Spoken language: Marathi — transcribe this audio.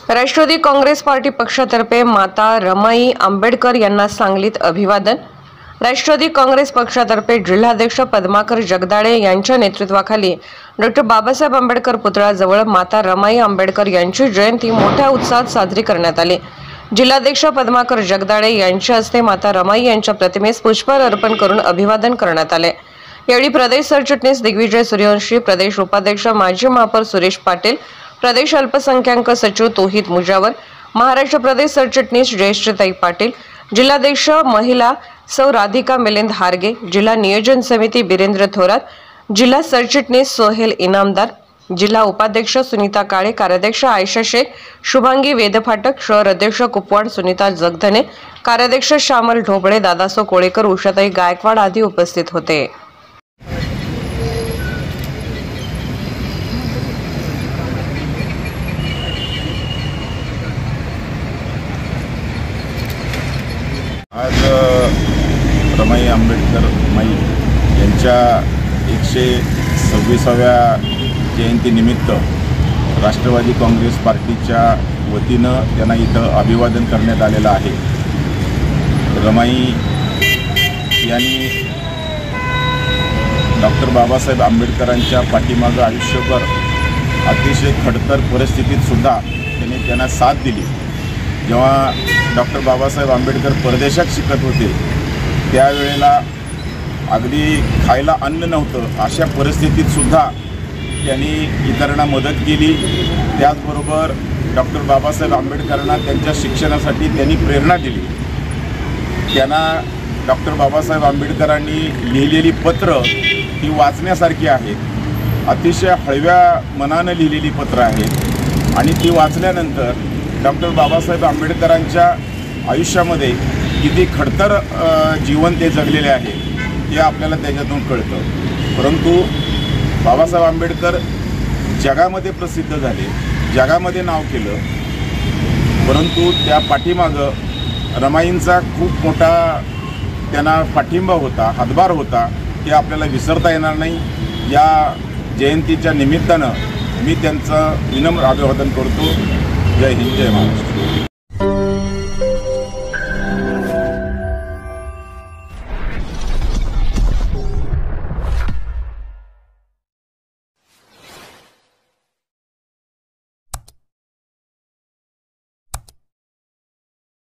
राष्ट्रवादी काँग्रेस पार्टी पक्षातर्फे माता रमाई आंबेडकर यांना सांगलीत अभिवादन। राष्ट्रवादी काँग्रेस पक्षातर्फे जिल्हाध्यक्ष पद्माकर जगदाळे यांच्या नेतृत्वाखाली डॉ. बाबासाहेब आंबेडकर पुतळ्याजवळ माता रमाई आंबेडकर यांची जयंती मोठ्या उत्साहात साजरी करण्यात आली। जिल्हाध्यक्ष पद्माकर जगदाळे यांच्या हस्ते माता रमाई यांच्या प्रतिमेस पुष्पहार अर्पण करून अभिवादन करण्यात आले। यावेळी प्रदेश सरचिटणीस दिग्विजय सूर्यवंशी, प्रदेश उपाध्यक्ष माजी महापौर सुरेश पाटील, प्रदेश अल्पसंख्याक सचिव तौहीद मुजावर, महाराष्ट्र प्रदेश सरचिटणीस जयश्रीताई पाटील, जिल्हाध्यक्ष महिला सौ राधिका मिलिंद हारगे, जिल्हा नियोजन समिती बिरेंद्र थोरात, जिल्हा सरचिटणीस सोहेल इनामदार, जिल्हा उपाध्यक्ष सुनीता काळे, कार्याध्यक्ष आयशा शेख, शुभांगी वेदफाटक, शहर अध्यक्ष कुपवाड सुनीता जगधने, कार्याध्यक्ष श्यामल ढोबळे, दादासो कोळेकर, उषाताई गायकवाड आदी उपस्थित होते। आज रमाई आंबेडकर माई यांच्या 126व्या जयंतीनिमित्त राष्ट्रवादी काँग्रेस पार्टीच्या वतीनं त्यांना इथं अभिवादन करण्यात आलेलं आहे। रमाई यांनी डॉक्टर बाबासाहेब आंबेडकरांच्या पाठीमागं आयुष्यभर अतिशय खडतर परिस्थितीतसुद्धा त्यांना साथ दिली। जेव्हा डॉक्टर बाबासाहेब आंबेडकर परदेशात शिकत होते त्यावेळेला अगदी खायला अन्न नव्हतं, अशा परिस्थितीतसुद्धा त्यांनी इतरांना मदत केली। त्याचबरोबर डॉक्टर बाबासाहेब आंबेडकरांना त्यांच्या शिक्षणासाठी त्यांनी प्रेरणा दिली। त्यांना डॉक्टर बाबासाहेब आंबेडकरांनी लिहिलेली पत्र ही वाचण्यासारखी आहेत। अतिशय हळव्या मनानं लिहिलेली पत्र आहेत आणि ती वाचल्यानंतर डॉक्टर बाबासाहेब आंबेडकरांच्या आयुष्यामध्ये किती खडतर जीवन ते जगलेले आहे हे आपल्याला त्याच्यातून कळतं। परंतु बाबासाहेब आंबेडकर जगामध्ये प्रसिद्ध झाले, जगामध्ये नाव केलं, परंतु त्या पाठीमागं रमाईंचा खूप मोठा त्यांना पाठिंबा होता, हातभार होता, हे आपल्याला विसरता येणार नाही। या जयंतीच्या निमित्तानं मी त्यांचं विनम्र अभिवादन करतो। जय हिंद, जय महाराष्ट्र।